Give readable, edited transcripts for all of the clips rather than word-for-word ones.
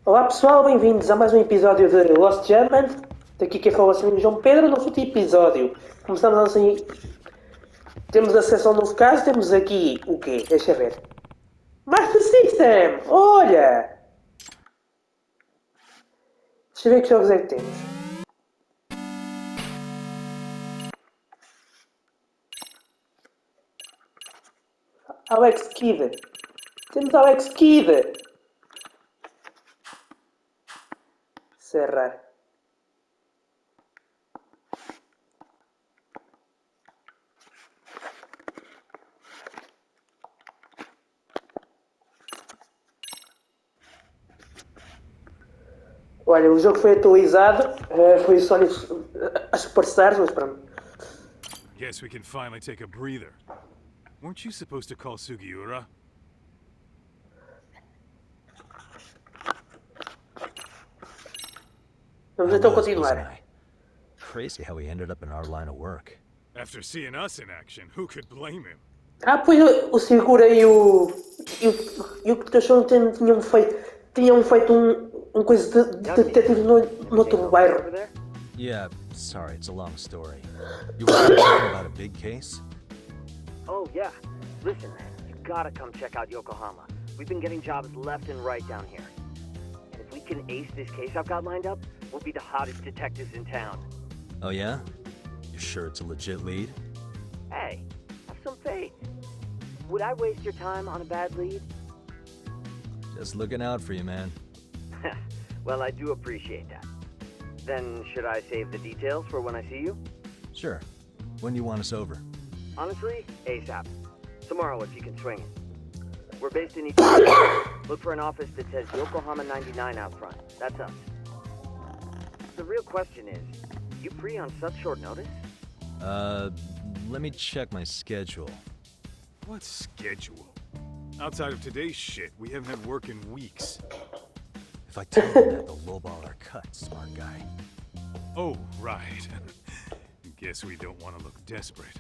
Olá pessoal, bem-vindos a mais um episódio de Lost German. Daqui quem fala é o João Pedro. No último episódio começamos assim. Temos acesso ao novo caso, temos aqui o quê? Deixa eu ver. Master System! Olha! Deixa eu ver que jogos é que temos. Alex Kidd. Temos Alex Kidd. Cerrar. Olha, o jogo foi atualizado. Foi só a Superstars, mas pronto. Guess we can finally take a breather. Weren't you supposed to call Sugiura? Vamos I então was, wasn't continuar. I? Crazy how he ended up in our line of work. After seeing us in action, who could blame him? Pois o Segura e o cachorro tinham feito um coisa de detetives no outro bairro. Yeah, sorry, it's a long story. You were saying something about a big case? Oh, yeah. Listen, you gotta come check out Yokohama. We've been getting jobs left and right down here. And if we can ace this case I've got lined up, we'll be the hottest detectives in town. Oh yeah? You sure it's a legit lead? Hey, have some faith. Would I waste your time on a bad lead? Just looking out for you, man. Well, I do appreciate that. Then should I save the details for when I see you? Sure. When do you want us over? Honestly, ASAP. Tomorrow if you can swing it. We're based in Italy. Look for an office that says Yokohama 99 out front. That's us. The real question is, you free on such short notice? Let me check my schedule. What schedule? Outside of today's shit, we haven't had work in weeks. If I tell them that, they'll lowball our cut, smart guy. Oh, right. Guess we don't want to look desperate.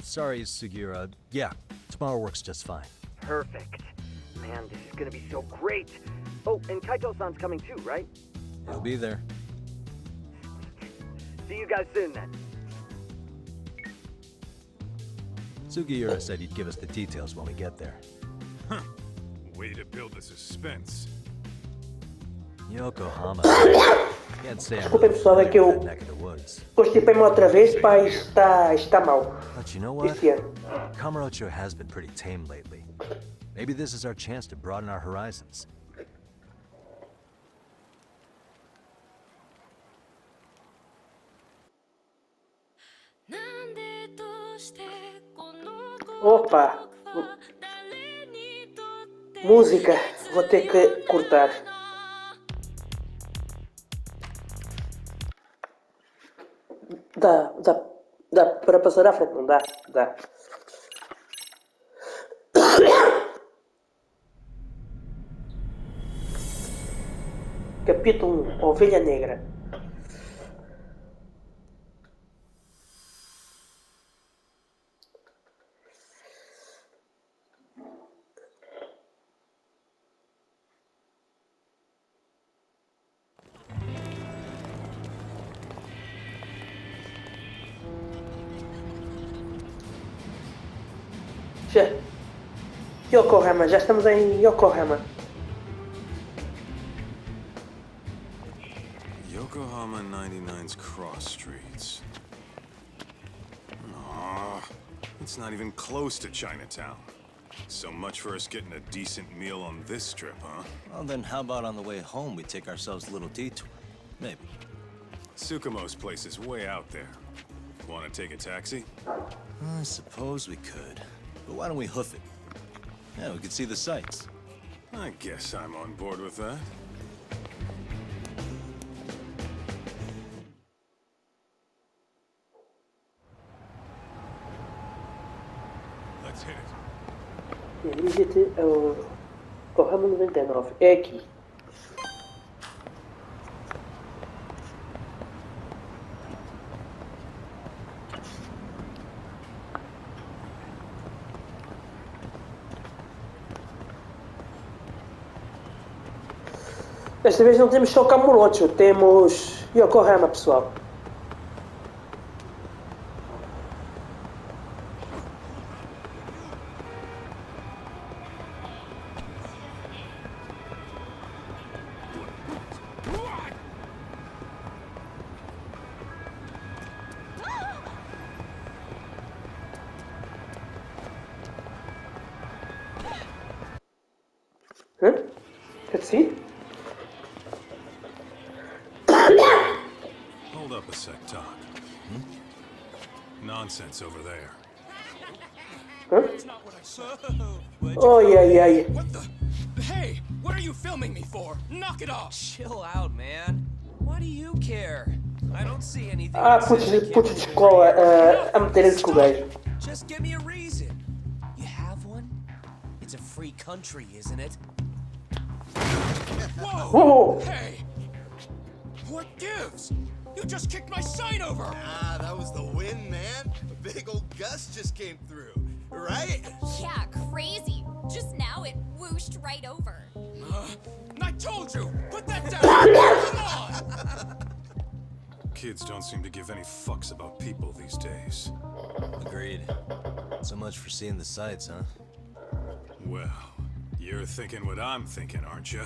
Sorry, Sugiura. Yeah, tomorrow works just fine. Perfect. Man, this is gonna be so great. Oh, and Kaito-san's coming too, right? He'll be there. See you guys soon then. Sugiura said he'd give us the details when we get there. Huh. Way to build the suspense. Yokohama. Can't say I'm Desculpem really pessoal, é que familiar with eu that neck of the woods. constipei-me outra vez, pá, está mal. But you know what? Este ano. Kamurocho has been pretty tame lately. Maybe this is our chance to broaden our horizons. Opa! Música, vou ter que cortar. Dá para passar à frente, não dá? Dá. Capítulo 1, Ovelha Negra. Já. Yokohama, já estamos em Yokohama. Yokohama 99's cross streets. Aw, it's not even close to Chinatown. So much for us getting a decent meal on this trip, huh? Well, then how about on the way home we take ourselves a little detour? Maybe. Tsukumo's place is way out there. Want to take a taxi? I suppose we could. But why don't we hoof it? Yeah, we could see the sights. I guess I'm on board with that. Let's hit it. Dirige-te ao Yokohama 99. É aqui. Desta vez não temos só Kamurocho, temos Yokohama, pessoal. Hã? Cutscene? Hold up a sec, Doc. Nonsense over there. Hã? Not what I said. Oi, ai, ai. What the? Hey, what are you filming me for? Knock it off! Chill out, man. Why do you care? I don't see anything. Ah, that putos says I de, can't putos de record escola here. a meterem-se com o gajo. Just give me a reason. You have one? It's a free country, isn't it? Whoa! Whoa! Hey! What gives? You just kicked my sign over! Ah, that was the wind, man. A big old gust just came through, right? Yeah, crazy. Just now it whooshed right over. I told you! Put that down! Come on! Kids don't seem to give any fucks about people these days. Agreed. So much for seeing the sights, huh? Well, you're thinking what I'm thinking, aren't you?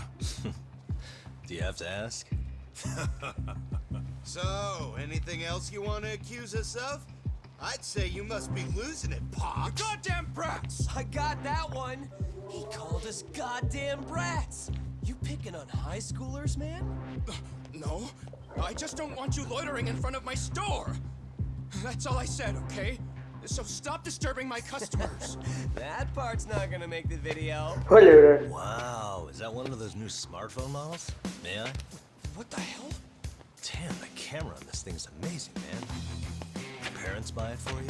Do you have to ask? So, anything else you want to accuse us of? I'd say you must be losing it, Pops. Goddamn brats! I got that one! He called us goddamn brats! You picking on high schoolers, man? No. I just don't want you loitering in front of my store! That's all I said, okay? So stop disturbing my customers. That part's not gonna make the video. Olha, Wow, is that one of those new smartphone models? May I? What the hell? Damn, the camera on this thing's amazing, man. Parents buy it for you?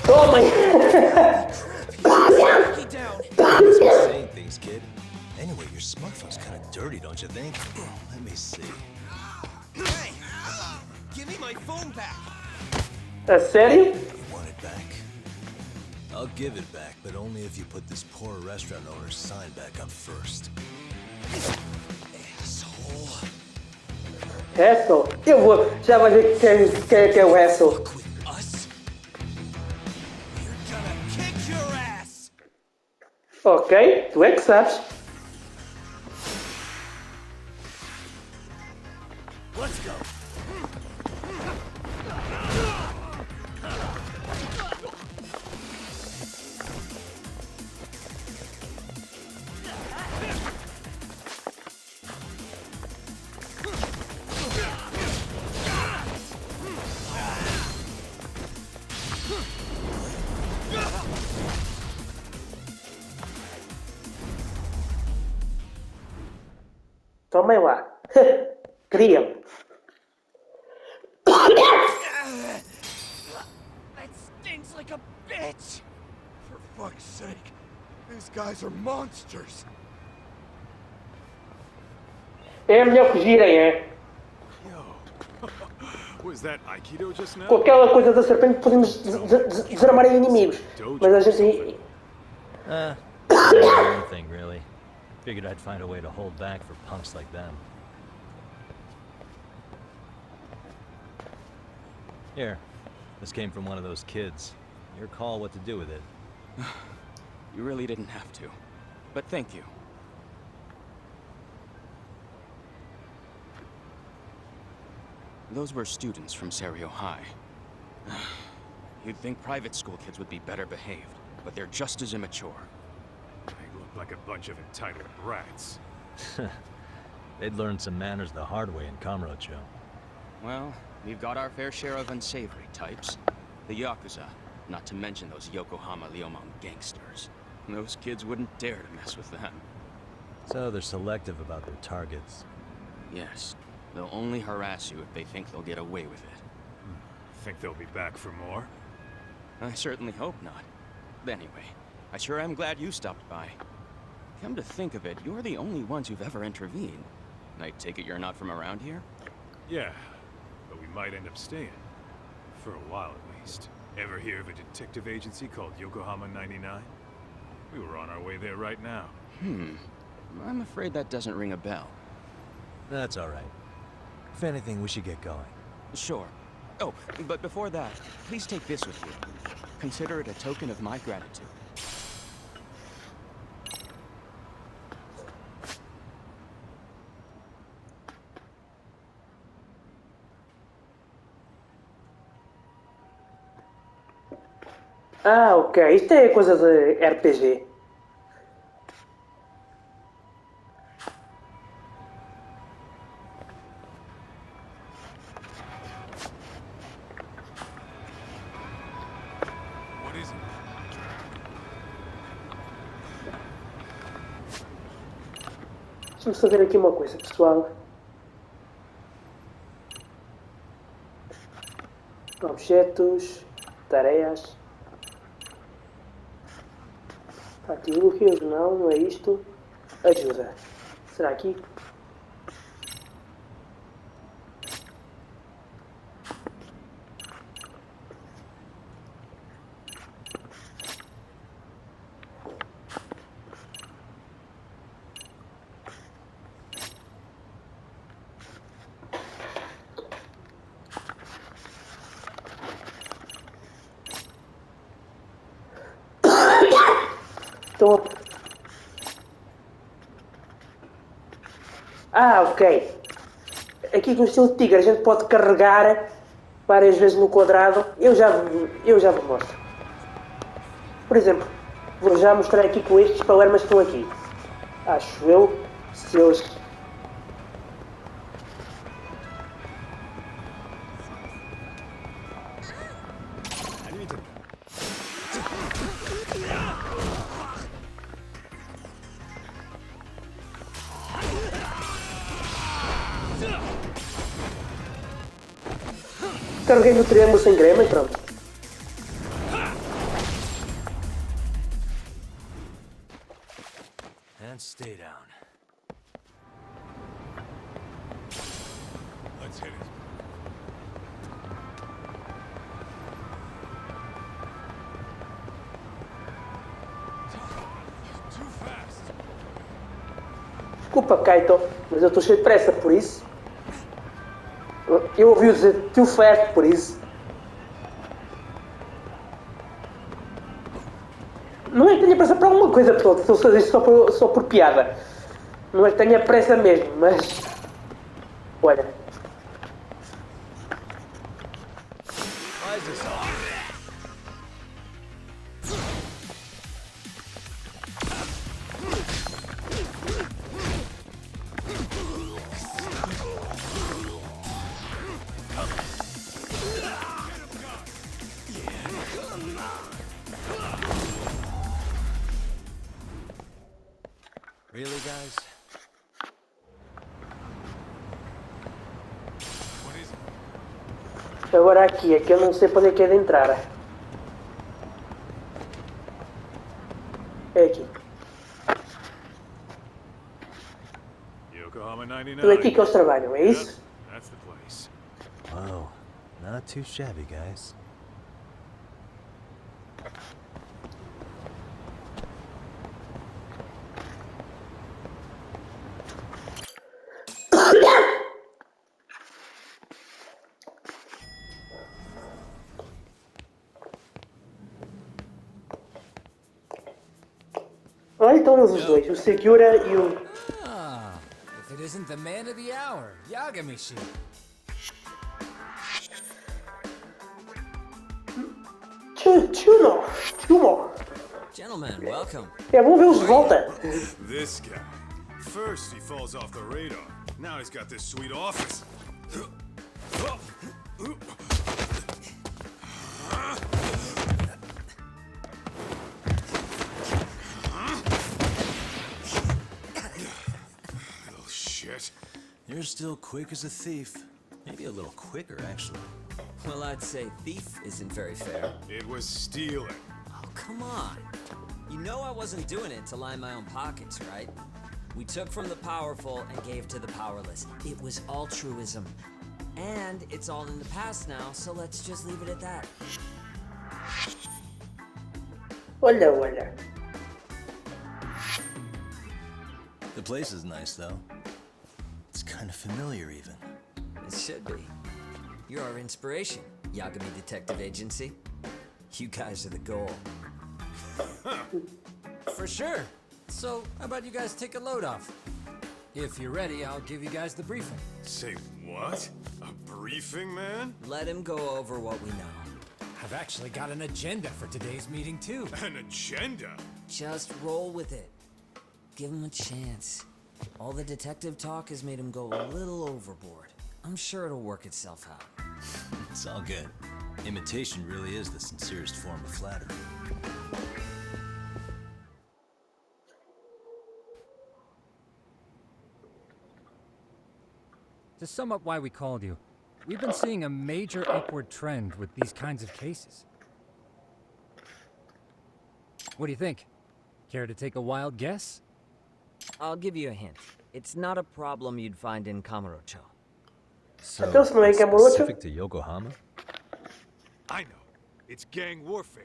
toma! Get down! Must be saying things, kid. Anyway, your smartphone's kind of dirty, don't you think? Let me see. Hey! Give me my phone back! A sério? You want it back? I'll give it back, but only if you put this poor restaurant owner's sign back up first. Asshole. Hassel? Eu vou. Já vai ver quem é o Hassel. With us? We're gonna kick your ass! Ok, tu é que sabes. Let's go. Tomem lá. Queriam. That stinks like a bitch! For fuck's sake, these guys are monsters! É melhor fugirem, é? Was that Aikido just now? Com aquela coisa da serpente podemos desarmar inimigos. Mas a gente. One thing, really. Figured I'd find a way to hold back for punks like them. Here, this came from one of those kids. Your call what to do with it. You really didn't have to. But thank you. Those were students from Serio High. You'd think private school kids would be better behaved, but they're just as immature. They look like a bunch of entitled brats. They'd learned some manners the hard way in Kamurocho. Well, we've got our fair share of unsavory types. The Yakuza, not to mention those Yokohama Liomon gangsters. Those kids wouldn't dare to mess with them. So they're selective about their targets. Yes, they'll only harass you if they think they'll get away with it. Think they'll be back for more? I certainly hope not. But anyway, I sure am glad you stopped by. Come to think of it, you're the only ones who've ever intervened. I take it you're not from around here? Yeah, but we might end up staying. For a while at least. Ever hear of a detective agency called Yokohama 99? We were on our way there right now. I'm afraid that doesn't ring a bell. That's all right. If anything, we should get going. Sure. Oh, but before that, please take this with you. Consider it a token of my gratitude. Ah, ok. Isto é coisa de RPG. What is it? Deixa-me saber aqui uma coisa, pessoal. Objetos, tarefas. Aqui velhos, não é isto. Ajuda. Será aqui? Então, ok. Aqui com o estilo de tigre a gente pode carregar várias vezes no quadrado. Eu já vos mostro. Por exemplo, vou já mostrar aqui com estes problemas que estão aqui. Acho eu, se eles... Carreguei no triângulo sem grama e pronto. And stay down. Let's hit it. Too fast. Desculpa, Kaito, mas eu estou cheio de pressa, por isso. Eu ouvi dizer too fast, por isso. Não é que tenha pressa para alguma coisa, pessoal. Estou a fazer isto só por piada. Não é que tenha pressa mesmo, mas... Olha. Why is this all? Really, guys? What is it? Agora aqui, é que eu não sei para onde é que é de entrar. É aqui. Yokohama 99. Então é aqui que eles trabalham, é isso? That's the place. Whoa, not too shabby, guys. Olha, então eles os dois, o Segura e o... Ah, if it isn't the man of the hour, Yagami-shi. Chumo. Gentlemen, welcome. É bom vê-los de volta. This guy. First he falls off the radar. Now he's got this sweet office. Little shit. You're still quick as a thief. Maybe a little quicker, actually. Well, I'd say thief isn't very fair. It was stealing. Oh, come on. You know I wasn't doing it to line my own pockets, right? We took from the powerful and gave to the powerless. It was altruism. And it's all in the past now, so let's just leave it at that. Olha. The place is nice, though. It's kind of familiar, even. It should be. You're our inspiration, Yagami Detective Agency. You guys are the goal. For sure. So, how about you guys take a load off? If you're ready, I'll give you guys the briefing. Say what? A briefing, man? Let him go over what we know. I've actually got an agenda for today's meeting, too. An agenda? Just roll with it. Give him a chance. All the detective talk has made him go a little overboard. I'm sure it'll work itself out. It's all good. Imitation really is the sincerest form of flattery. To sum up why we called you, we've been seeing a major upward trend with these kinds of cases. What do you think? Care to take a wild guess? I'll give you a hint. It's not a problem you'd find in Kamurocho. So, Então, se não é it's Kamurocho? specific to Yokohama? I know. It's gang warfare.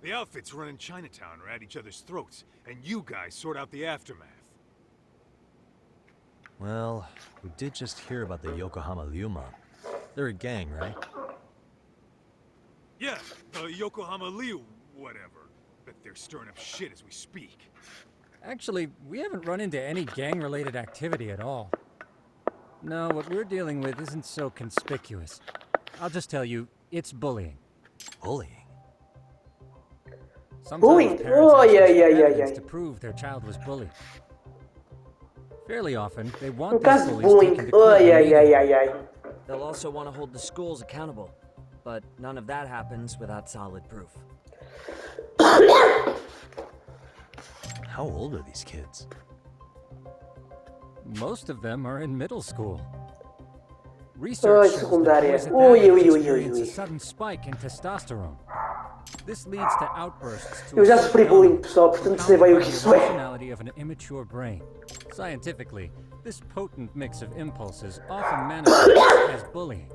The outfits running Chinatown are at each other's throats, and you guys sort out the aftermath. Well, we did just hear about the Yokohama Ryuma. They're a gang, right? Yeah, the Yokohama Liu, whatever. Bet they're stirring up shit as we speak. Actually, we haven't run into any gang-related activity at all. No, what we're dealing with isn't so conspicuous. I'll just tell you, it's bullying. Bullying? Sometimes Bullying? parents Oh, ask yeah, us for yeah, yeah, evidence yeah. to prove their child was bullied. Fairly often, they No want these caso bullies bullying, taken to court ai, ai, ai, immediately. ai, ai. They'll also want to hold the schools accountable, but none of that happens without solid proof. How old are these kids? Most of them are in middle school. Ai, Research shows that secundária. boys at that Ui, age ui, ui, ui, experience a ui. sudden spike in testosterone. This leads to outbursts to Eu já assert sofri bullying, dominance, pessoal, portanto sei bem o compounded que by isso the é. irrationality of an immature brain. Scientifically, this potent mix of impulses often manifests as bullying.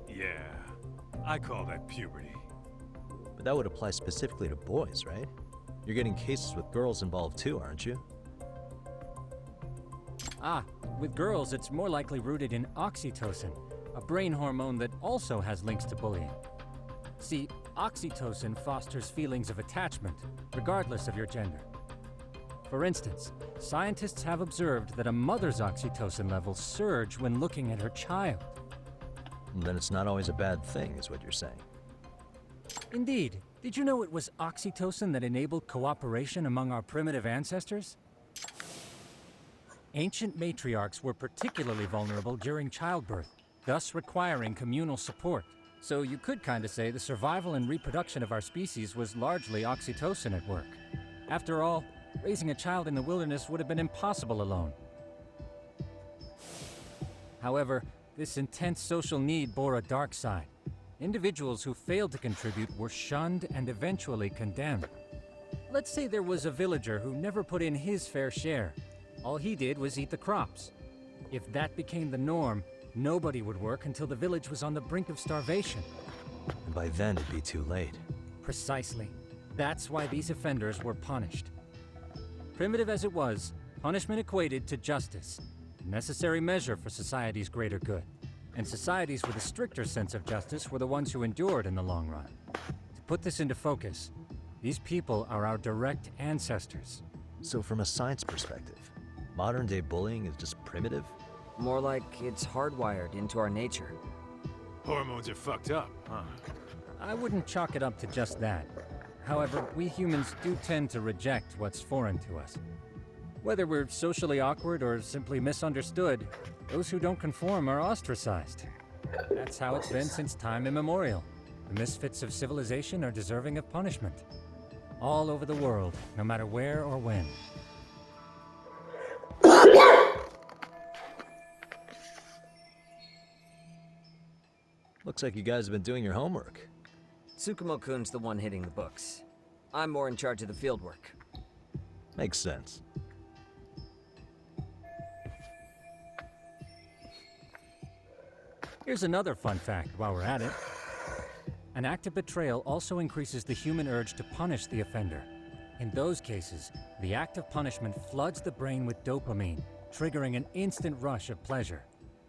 Yeah, I call that puberty. But that would apply specifically to boys, right? You're getting cases with girls involved too, aren't you? Ah, with girls, it's more likely rooted in oxytocin, a brain hormone that also has links to bullying. See, oxytocin fosters feelings of attachment, regardless of your gender. For instance, scientists have observed that a mother's oxytocin levels surge when looking at her child. And then it's not always a bad thing, is what you're saying. Indeed. Did you know it was oxytocin that enabled cooperation among our primitive ancestors? Ancient matriarchs were particularly vulnerable during childbirth, thus requiring communal support. So you could kinda say the survival and reproduction of our species was largely oxytocin at work. After all, raising a child in the wilderness would have been impossible alone. However, this intense social need bore a dark side. Individuals who failed to contribute were shunned and eventually condemned. Let's say there was a villager who never put in his fair share. All he did was eat the crops. If that became the norm, nobody would work until the village was on the brink of starvation. And by then it'd be too late. Precisely. That's why these offenders were punished. Primitive as it was, punishment equated to justice, a necessary measure for society's greater good. And societies with a stricter sense of justice were the ones who endured in the long run. To put this into focus, these people are our direct ancestors. So from a science perspective, modern-day bullying is just primitive? More like it's hardwired into our nature. Hormones are fucked up, huh? I wouldn't chalk it up to just that. However, we humans do tend to reject what's foreign to us. Whether we're socially awkward or simply misunderstood, those who don't conform are ostracized. That's how it's been since time immemorial. The misfits of civilization are deserving of punishment. All over the world, no matter where or when. Looks like you guys have been doing your homework. Tsukumo-kun's the one hitting the books. I'm more in charge of the fieldwork. Makes sense. Here's another fun fact while we're at it. An act of betrayal also increases the human urge to punish the offender. In those cases, the act of punishment floods the brain with dopamine, triggering an instant rush of pleasure.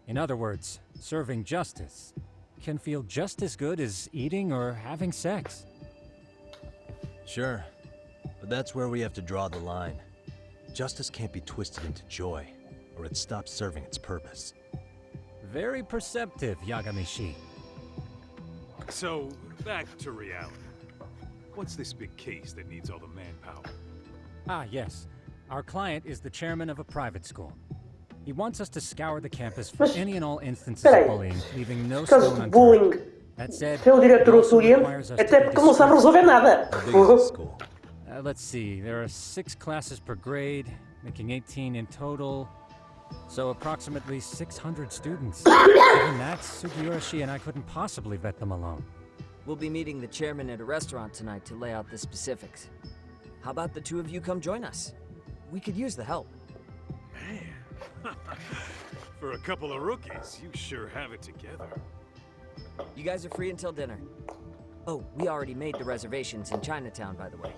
In other words, serving justice can feel just as good as eating or having sex. Sure, but that's where we have to draw the line. Justice can't be twisted into joy, or it stops serving its purpose. Very perceptive, Yagamishi. So, back to reality. What's this big case that needs all the manpower? Ah, yes. Our client is the chairman of a private school. He wants us to scour the campus for any and all instances of bullying, leaving no Caso stone de unturned. bullying That said, pelo he diretor do also cliente, requires us to até be porque não sabe resolver nada. How big is the school? Let's see, there are 6 classes per grade, making 18 in total. So approximately 600 students. Given that, Sugiyoshi and I couldn't possibly vet them alone. We'll be meeting the chairman at a restaurant tonight to lay out the specifics. How about the two of you come join us? We could use the help. Man. For a couple of rookies, you sure have it together. You guys are free until dinner. Oh, we already made the reservations in Chinatown, by the way.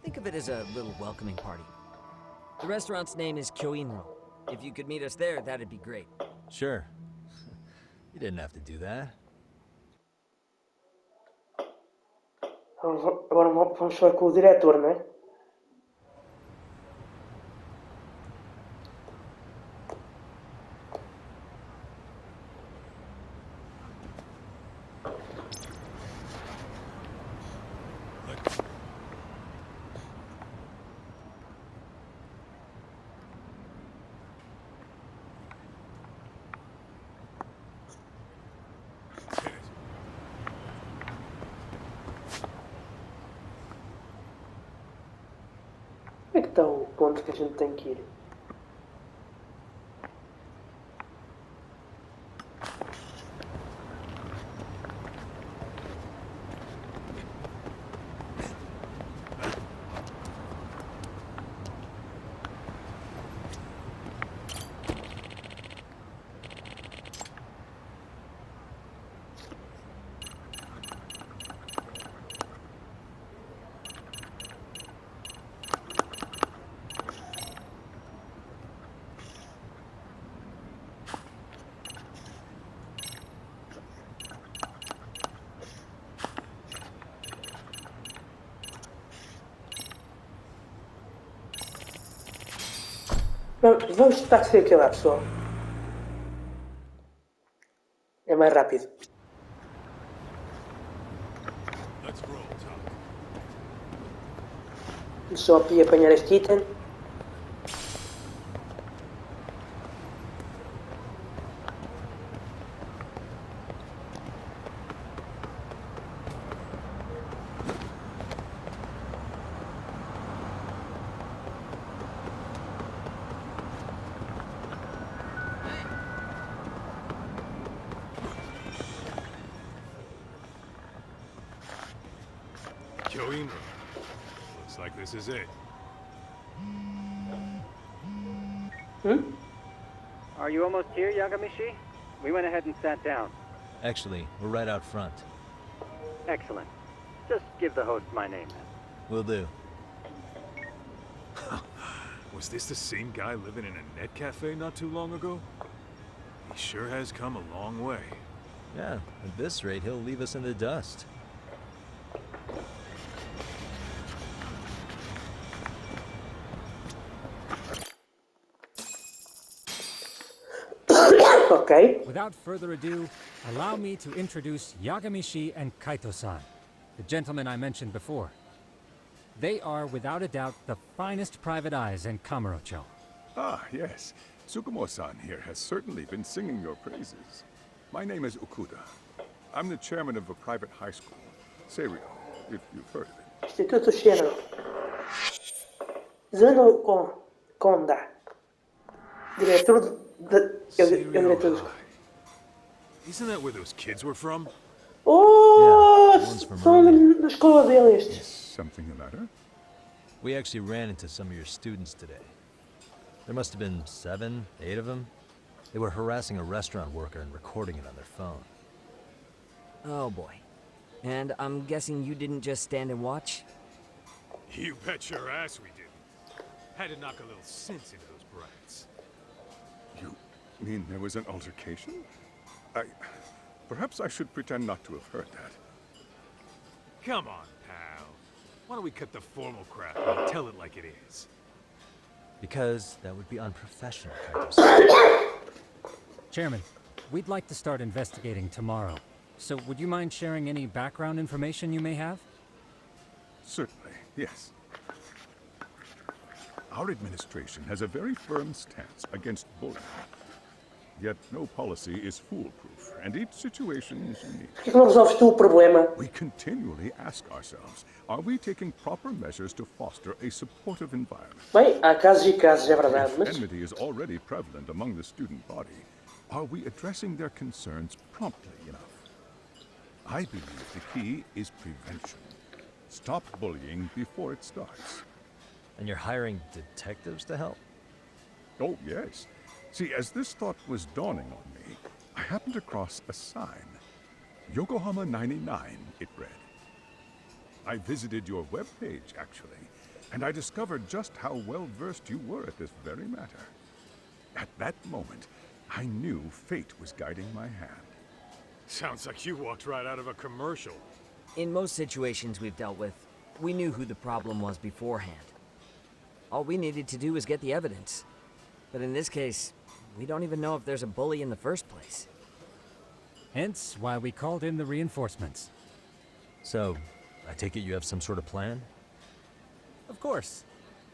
Think of it as a little welcoming party. The restaurant's name is Kyoinro. If you could meet us there, that'd be great. Sure. You didn't have to do that. Agora vamos falar com o diretor, não é? Onde é que está o ponto que a gente tem que ir? Vamos tentar seguir aqui lá, pessoal. É mais rápido. Let's roll, Tom. Vamos só aqui apanhar este item. Kyoinro. Looks like this is it. Are you almost here, Yagamishi? We went ahead and sat down. Actually, we're right out front. Excellent. Just give the host my name. Will do. Was this the same guy living in a net cafe not too long ago? He sure has come a long way. Yeah, at this rate, he'll leave us in the dust. Ok. Without further ado, allow me to introduce Yagamishi and Kaito-san, the gentlemen I mentioned before. They are, without a doubt, the finest private eyes in Kamurocho. Ah, yes. Tsukumo-san here has certainly been singing your praises. My name is Okuda. I'm the chairman of a private high school, Seiryo, if you've heard of it. Instituto Shinro. Zeno Konda. Diretor de... Isn't that where those kids were from? Oh, Yeah, one's from são earlier. da escola dele estes. Something the matter? We actually ran into some of your students today. There must have been 7, 8 of them. They were harassing a restaurant worker and recording it on their phone. Oh boy. And I'm guessing you didn't just stand and watch? You bet your ass we didn't. Had to knock a little sense into those brats. You mean there was an altercation? Perhaps I should pretend not to have heard that. Come on, pal. Why don't we cut the formal crap and tell it like it is? Because that would be unprofessional, Kaito-san. Chairman, we'd like to start investigating tomorrow. So would you mind sharing any background information you may have? Certainly, yes. Our administration has a very firm stance against bullying. Yet no policy is foolproof, and each situation is unique. Por que não resolves tu o problema? We continually ask ourselves, are we taking proper measures to foster a supportive environment? Bem, há casos e casos, é verdade, If mas... enmity is already prevalent among the student body, are we addressing their concerns promptly enough? I believe the key is prevention. Stop bullying before it starts. And you're hiring detectives to help? Oh, yes. See, as this thought was dawning on me, I happened across a sign. Yokohama 99, it read. I visited your webpage, actually, and I discovered just how well-versed you were at this very matter. At that moment, I knew fate was guiding my hand. Sounds like you walked right out of a commercial. In most situations we've dealt with, we knew who the problem was beforehand. All we needed to do was get the evidence. But in this case, we don't even know if there's a bully in the first place. Hence why we called in the reinforcements. So, I take it you have some sort of plan? Of course.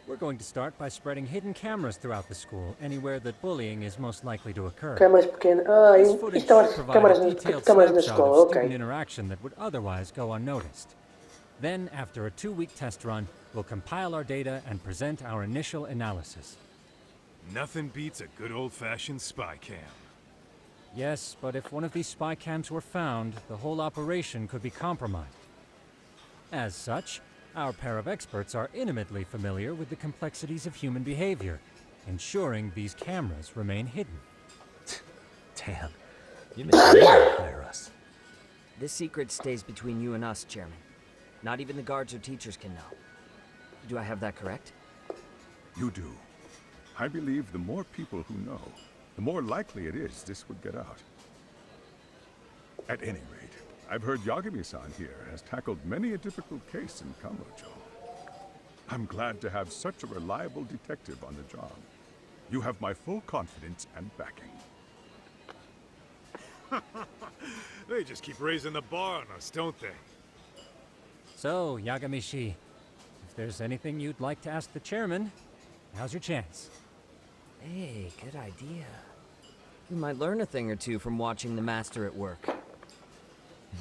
We're going to start by spreading hidden cameras throughout the school, anywhere that bullying is most likely to occur. Câmaras pequenas. Ah, This footage isto should é provide câmaras, a detailed câmaras na snapshot escola, of student ok. interaction that would otherwise go unnoticed. Then, after a 2-week test run, we'll compile our data and present our initial analysis. Nothing beats a good old-fashioned spy cam. Yes, but if one of these spy cams were found, the whole operation could be compromised. As such, our pair of experts are intimately familiar with the complexities of human behavior, ensuring these cameras remain hidden. Damn. You made me hire us. This secret stays between you and us, Chairman. Not even the guards or teachers can know. Do I have that correct? You do. I believe the more people who know, the more likely it is this would get out. At any rate, I've heard Yagami-san here has tackled many a difficult case in Kamurocho. I'm glad to have such a reliable detective on the job. You have my full confidence and backing. They just keep raising the bar on us, don't they? So, Yagami-shi, if there's anything you'd like to ask the chairman, now's your chance. Hey, good idea. You might learn a thing or two from watching the master at work.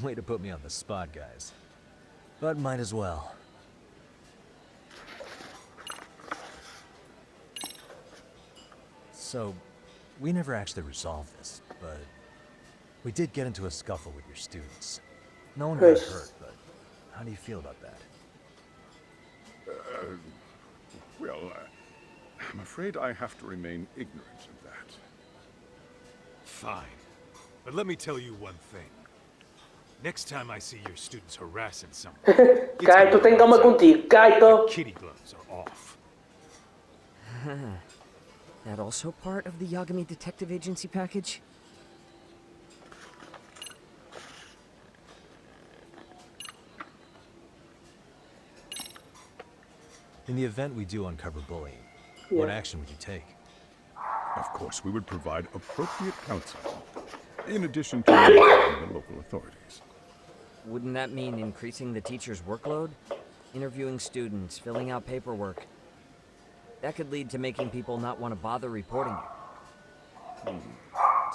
Way to put me on the spot, guys. But might as well. So, we never actually resolved this, but we did get into a scuffle with your students. No one got hurt, but how do you feel about that? Well, I'm afraid I have to remain ignorant of that. Fine. But let me tell you one thing. Next time I see your students harassing someone, Kaito, tem calma contigo. Kaito. kitty gloves are off. That also part of the Yagami Detective Agency package? In the event we do uncover bullying, what action would you take? Of course, we would provide appropriate counseling, in addition to notifying the local authorities. Wouldn't that mean increasing the teacher's workload? Interviewing students, filling out paperwork. That could lead to making people not want to bother reporting it.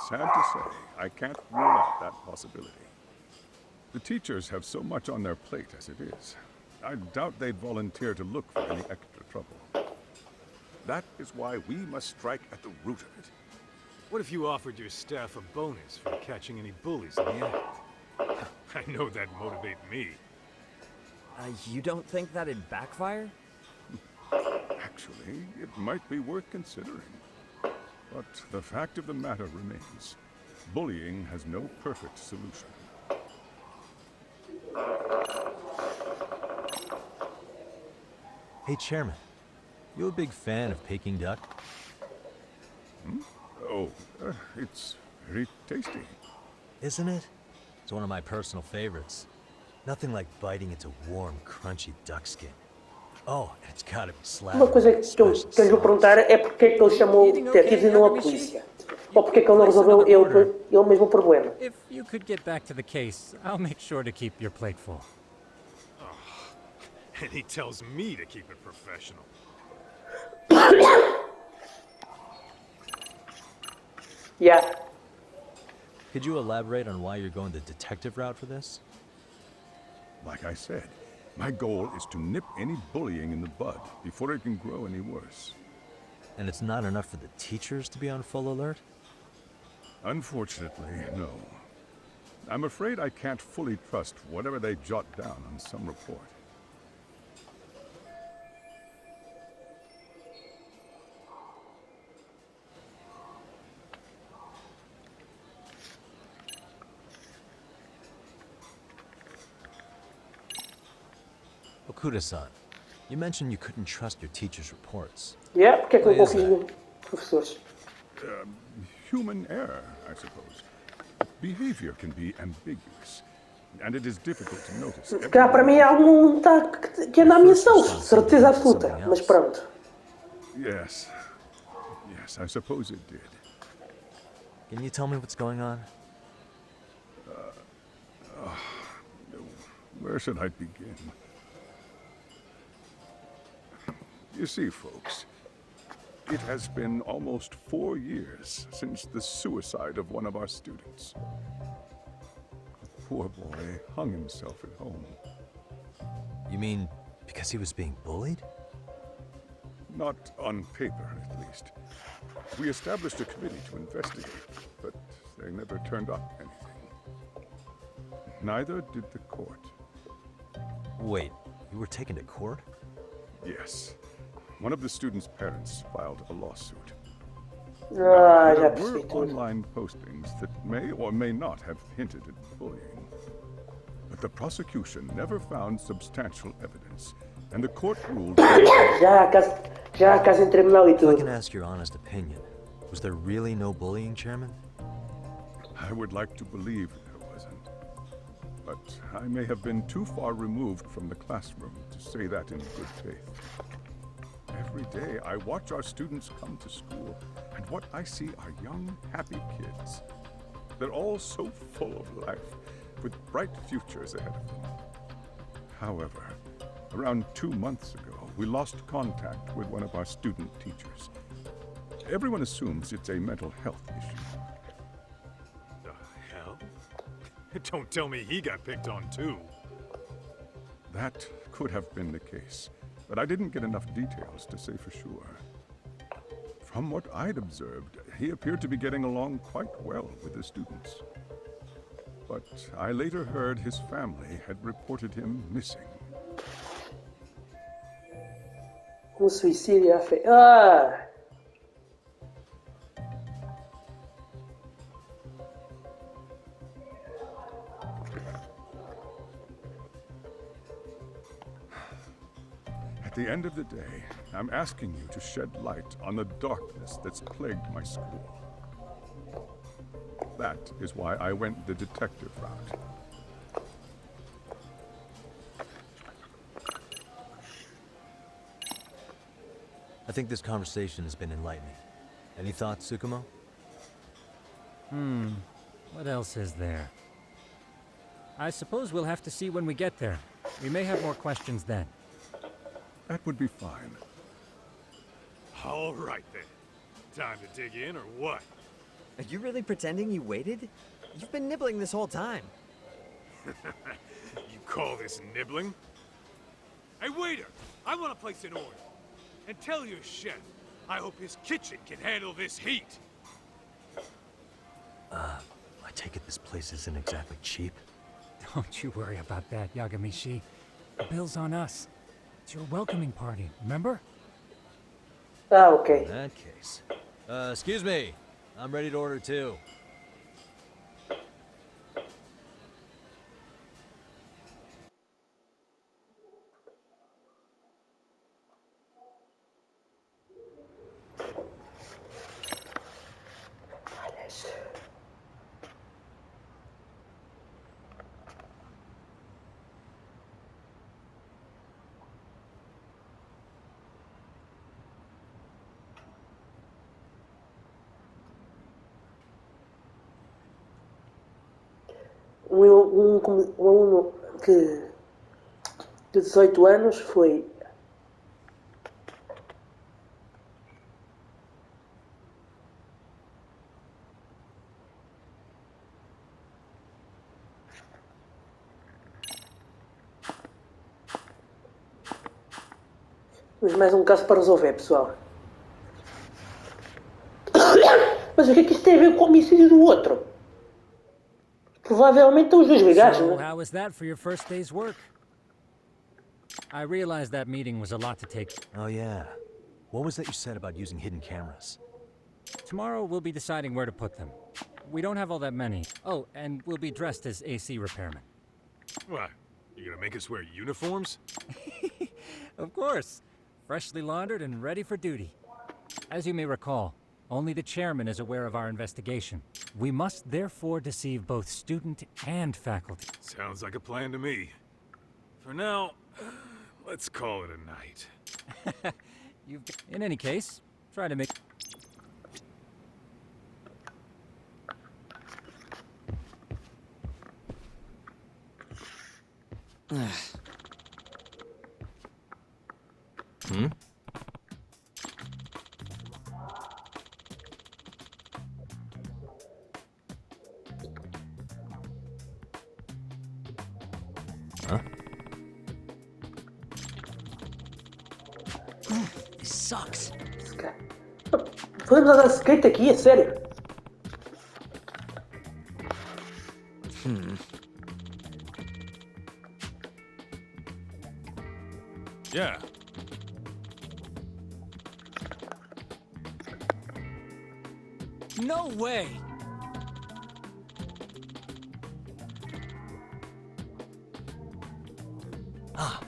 Sad to say, I can't rule out that possibility. The teachers have so much on their plate as it is. I doubt they'd volunteer to look for any extra trouble. That is why we must strike at the root of it. What if you offered your staff a bonus for catching any bullies in the act? I know that'd motivate me. You don't think that'd backfire? Actually, it might be worth considering. But the fact of the matter remains, bullying has no perfect solution. Hey, Chairman. You a big fan of Peking duck? Oh, it's very tasty. Isn't it? It's one of my personal favorites. Nothing like biting into warm, crunchy duck skin. Oh, and it's gotta be Uma slathered coisa with que eu special lhe vou perguntar sauce. é porque é que ele chamou detetives e não a polícia. Ou porque é que ele não resolveu ele mesmo o problema. If you could get back to the case, I'll make sure to keep your plate full. And he tells me to keep it professional. Yeah. Could you elaborate on why you're going the detective route for this? Like I said, my goal is to nip any bullying in the bud before it can grow any worse. And it's not enough for the teachers to be on full alert? Unfortunately, no. I'm afraid I can't fully trust whatever they jot down on some report. Okuda-san, you mentioned you couldn't trust your teacher's reports. Yeah, porque é que Why não is confio that? em professores? Human error, I suppose. Behavior can be ambiguous, and it is difficult to notice. Se calhar para mim é algum que anda à minha ação, certeza absoluta. Mas pronto. Yes. Yes, I suppose it did. Can you tell me what's going on? Where should I begin? You see, folks, it has been almost 4 years since the suicide of one of our students. The poor boy hung himself at home. You mean because he was being bullied? Not on paper, at least. We established a committee to investigate, but they never turned up anything. Neither did the court. Wait, you were taken to court? Yes. One of the students' parents filed a lawsuit. Ah, There já were percebi tudo. online postings that may or may not have hinted at bullying. But the prosecution never found substantial evidence, and the court ruled... Já há caso em tribunal e If I can tudo. ask your honest opinion, was there really no bullying, Chairman? I would like to believe there wasn't. But I may have been too far removed from the classroom to say that in good faith. Every day I watch our students come to school, and what I see are young, happy kids. They're all so full of life, with bright futures ahead of them. However, around 2 months ago, we lost contact with one of our student teachers. Everyone assumes it's a mental health issue. The hell? Don't tell me he got picked on too. That could have been the case, but I didn't get enough details to say for sure. From what I'd observed, he appeared to be getting along quite well with the students. But I later heard his family had reported him missing. Suicídio à Ah! At the end of the day, I'm asking you to shed light on the darkness that's plagued my school. That is why I went the detective route. I think this conversation has been enlightening. Any thoughts, Tsukumo? What else is there? I suppose we'll have to see when we get there. We may have more questions then. That would be fine. All right then. Time to dig in or what? Are you really pretending you waited? You've been nibbling this whole time. You call this nibbling? Hey, waiter! I want to place an order. And tell your chef, I hope his kitchen can handle this heat. I take it this place isn't exactly cheap? Don't you worry about that, Yagamishi. The bill's on us. It's your welcoming party, remember? Ah, ok. In that case. Excuse me. I'm ready to order too. Um aluno que de 18 anos foi Temos mais um caso para resolver, pessoal. Mas o que é que isto tem a ver com o homicídio do outro? Provavelmente estão os dois ligados, So, né? how was that for your first day's work? I realized that meeting was a lot to take. Oh, yeah. What was that you said about using hidden cameras? Tomorrow, we'll be deciding where to put them. We don't have all that many. Oh, and we'll be dressed as AC repairmen. What? You gonna make us wear uniforms? Of course. Freshly laundered and ready for duty. As you may recall, only the chairman is aware of our investigation. We must therefore deceive both student and faculty. Sounds like a plan to me. For now, let's call it a night. In any case, try to make... Hmm? Huh? This sucks. Podemos andar de skate aqui, é sério? Yeah. No way! Ah.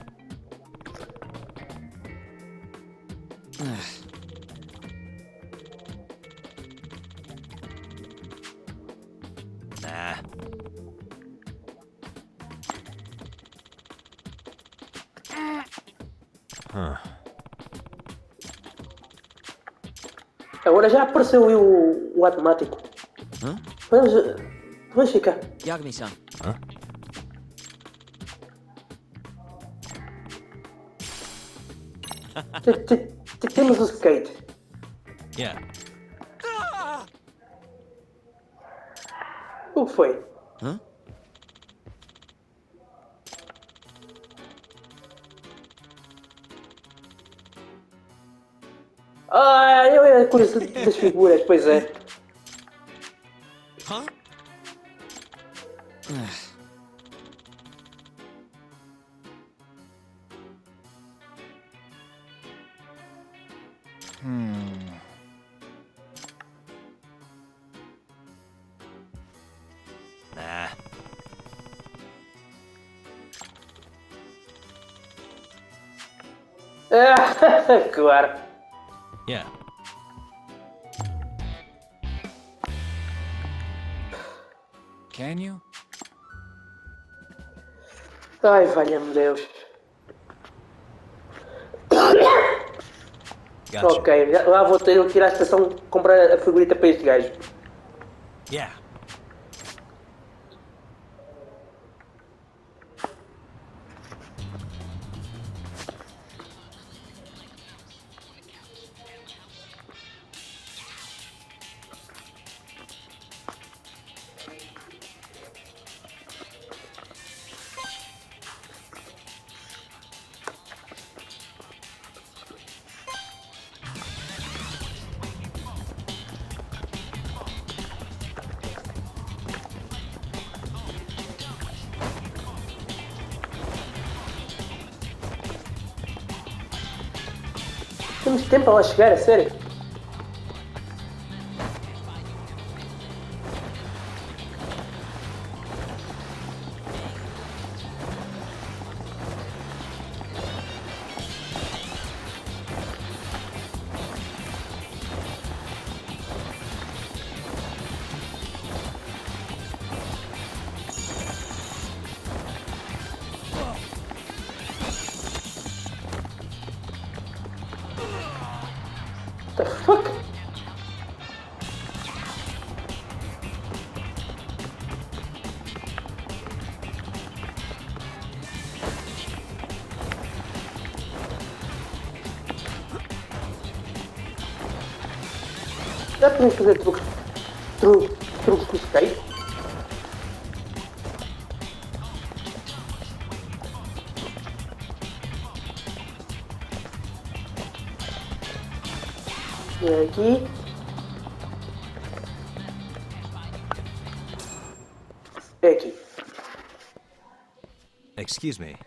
Nah. Huh. Agora já apareceu aí o automático. Hã? Vamos ficar. Yagami-san. Huh? Temos o skate. Yeah. O que foi? Hã? Ah, eu era curioso das figuras, pois é. Hã? Nah. Ah, claro. Yeah. Can you? Ai, valha-me Deus. Gotcha. Ok, lá vou ter que ir à estação comprar a figurita para este gajo. Yeah. Temos tempo para lá chegar, a sério? The fuck? Já podemos fazer truques com skate? E aqui. É aqui. Excuse me.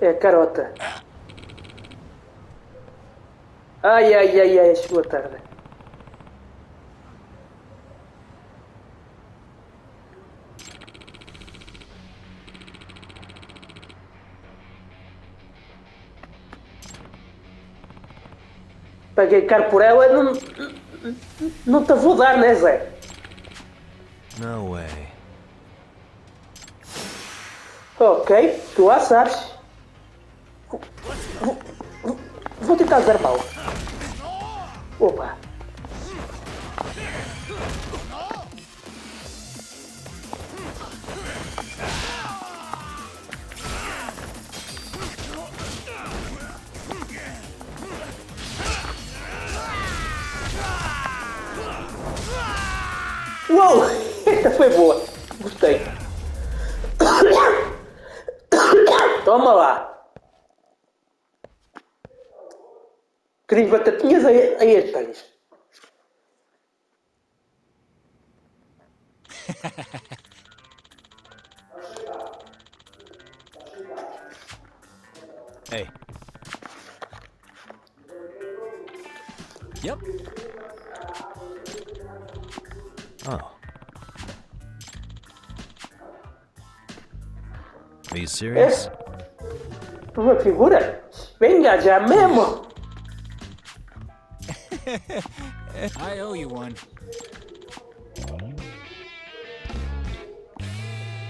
É a carota. Ai, chegou a tarde. Paguei caro por ela, não te vou dar, né, Zé? No way. Ok, tu lá sabes. Vou tentar desarmá-lo. Opa. Uou! Esta foi boa. Gostei. Toma lá. Querias batatinhas aí as tens. Hey. Yep. Oh. Are you serious? Uma figura? Venga já mesmo. I owe you one.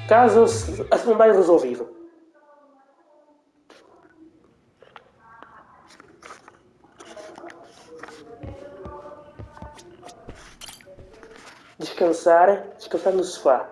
Caso a secundária resolvido. Descansar no sofá.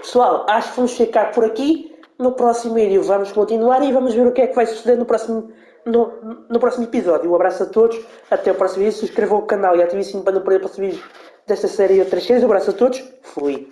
Pessoal, acho que vamos ficar por aqui. No próximo vídeo vamos continuar e vamos ver o que é que vai suceder no próximo episódio. Um abraço a todos, até o próximo vídeo. Subscrevam o canal e ativem o sininho para não perder o próximo vídeo desta série e outras séries. Um abraço a todos, fui.